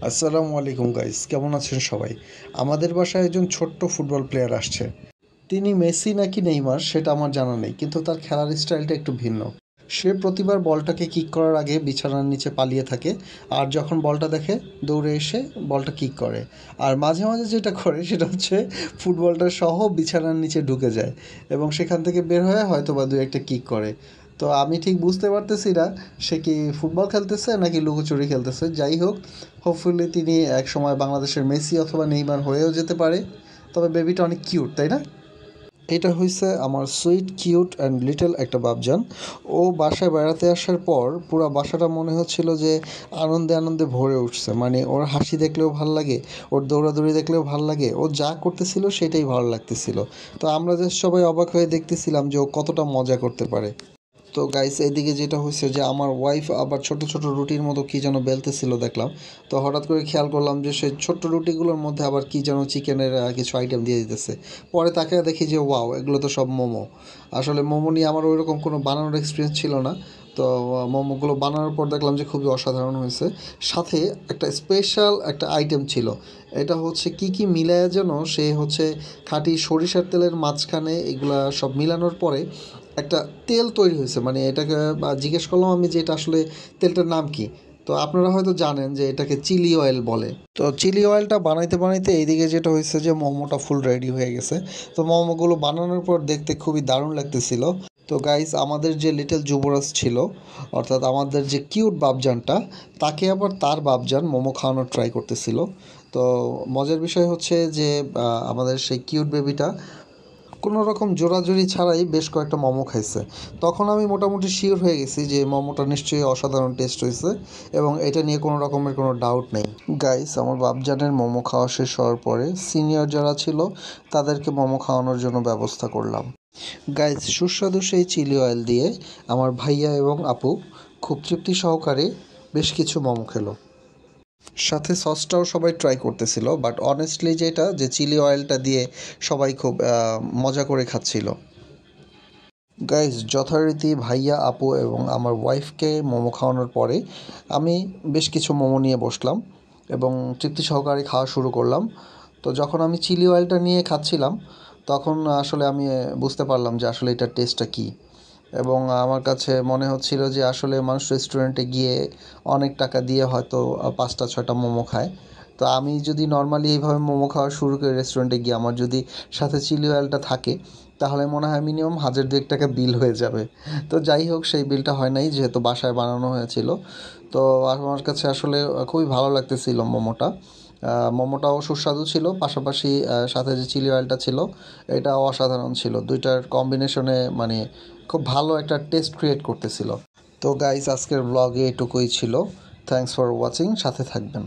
আসসালামু আলাইকুম গাইস, কেমন আছেন সবাই? আমাদের বাসায় একজন ছোট্ট ফুটবল প্লেয়ার আসছে। তিনি মেসি নাকি নেইমার সেটা আমার জানা নেই, কিন্তু তার খেলার স্টাইলটা একটু ভিন্ন। সে প্রতিবার বলটাকে কিক করার আগে বিছানার নিচে পালিয়ে থাকে, আর যখন বলটা দেখে দৌড়ে এসে বলটা কিক করে। আর মাঝে মাঝে যেটা করে সেটা হচ্ছে ফুটবলটা সহ বিছানার নিচে ঢুকে যায় এবং সেখান থেকে বের হয়ে হয়তো বা দু একটা কিক করে। তো আমি ঠিক বুঝতে পারতেছি না সে কি ফুটবল খেলতেছে নাকি লুকোচুরি খেলতেছে। যাই হোক, হোপফুলি তিনি এক সময় বাংলাদেশের মেসি অথবা নেইমার হয়েও যেতে পারে। তবে বেবিটা অনেক কিউট, তাই না? এটা হইছে আমার সুইট কিউট অ্যান্ড লিটল একটা বাবজান। ও বাসায় বেড়াতে আসার পর পুরো বাসাটা মনে হচ্ছিল যে আনন্দে আনন্দে ভরে উঠছে। মানে ওর হাসি দেখলেও ভাল লাগে, ওর দৌড়াদৌড়ি দেখলেও ভাল লাগে, ও যা করতেছিল সেটাই ভালো লাগতেছিল। তো আমরা যে সবাই অবাক হয়ে দেখতেছিলাম যে ও কতটা মজা করতে পারে। তো গাইস, এদিকে যেটা হয়েছে যে আমার ওয়াইফ আবার ছোট ছোট রুটির মতো কী যেন বেলতেছিল দেখলাম। তো হঠাৎ করে খেয়াল করলাম যে সেই ছোট্ট রুটিগুলোর মধ্যে আবার কী যেন চিকেনের কিছু আইটেম দিয়ে দিতেছে। পরে তাকে দেখি যে ওয়াও, এগুলো তো সব মোমো। আসলে মোমো নিয়ে আমার ওইরকম কোনো বানানোর এক্সপিরিয়েন্স ছিল না। তো মোমোগুলো বানানোর পর দেখলাম যে খুবই অসাধারণ হয়েছে। সাথে একটা স্পেশাল একটা আইটেম ছিল। এটা হচ্ছে কি কি মিলায়া যেন সে হচ্ছে খাঁটি সরিষার তেলের মাঝখানে এগুলা সব মিলানোর পরে একটা তেল তৈরি হয়েছে। মানে এটাকে জিজ্ঞেস করলাম আমি যে এটা আসলে তেলটার নাম কি। তো আপনারা হয়তো জানেন যে এটাকে চিলি অয়েল বলে। তো চিলি অয়েলটা বানাইতে বানাইতে এইদিকে যেটা হয়েছে যে মোমোটা ফুল রেডি হয়ে গেছে। তো মোমোগুলো বানানোর পর দেখতে খুবই দারুণ লাগতেছিল। তো গাইস, আমাদের যে লিটল যুবরাজ ছিল, অর্থাৎ আমাদের যে কিউট বাবজানটা, তাকে আবার তার বাবজান মোমো খাওয়ানোর ট্রাই করতেছিল। তো মজার বিষয় হচ্ছে যে আমাদের সেই কিউট বেবিটা কোনো রকম জোরাজুরি ছাড়াই বেশ কয়েকটা মোমো খাইছে। তখন আমি মোটামুটি শিওর হয়ে গেছি যে মোমোটা নিশ্চয়ই অসাধারণ টেস্ট হয়েছে এবং এটা নিয়ে কোনো রকমের কোনো ডাউট নেই। গাইস, আমার বাপজানের মোমো খাওয়া শেষ হওয়ার পরে সিনিয়র যারা ছিল তাদেরকে মোমো খাওয়ানোর জন্য ব্যবস্থা করলাম। গাইস, সুস্বাদু সেই চিলি অয়েল দিয়ে আমার ভাইয়া এবং আপু খুব তৃপ্তি সহকারে বেশ কিছু মোমো খেলো। সাথে সসটাও সবাই ট্রাই করতেছিল, বাট অনেস্টলি যেটা যে চিলি অয়েলটা দিয়ে সবাই খুব মজা করে খাচ্ছিল। গাইজ, যথারীতি ভাইয়া, আপু এবং আমার ওয়াইফকে মোমো খাওয়ানোর পরে আমি বেশ কিছু মোমো নিয়ে বসলাম এবং তৃপ্তি সহকারে খাওয়া শুরু করলাম। তো যখন আমি চিলি অয়েলটা নিয়ে খাচ্ছিলাম তখন আসলে আমি বুঝতে পারলাম যে আসলে এটার টেস্টটা কী। এবং আমার কাছে মনে হচ্ছিল যে আসলে মানুষ রেস্টুরেন্টে গিয়ে অনেক টাকা দিয়ে হয়তো 5টা 6টা মোমো খায়। তো আমি যদি নর্মালি এইভাবে মোমো খাওয়া শুরু করি রেস্টুরেন্টে গিয়ে, আমার যদি সাথে চিলি অয়েলটা থাকে, তাহলে মনে হয় মিনিমাম 1000-2000 টাকা বিল হয়ে যাবে। তো যাই হোক, সেই বিলটা হয় নাই যেহেতু বাসায় বানানো হয়েছিল। তো আমার কাছে আসলে খুবই ভালো লাগতেছিল মোমোটা। মোমোটাও সুস্বাদু ছিল, পাশাপাশি সাথে যে চিলি অয়েলটা ছিল এটাও অসাধারণ ছিল। দুইটার কম্বিনেশনে মানে খুব ভালো একটা টেস্ট ক্রিয়েট করতেছিল। তো গাইস, আজকের ব্লগে এটুকুই ছিল। থ্যাঙ্কস ফর ওয়াচিং, সাথে থাকবেন।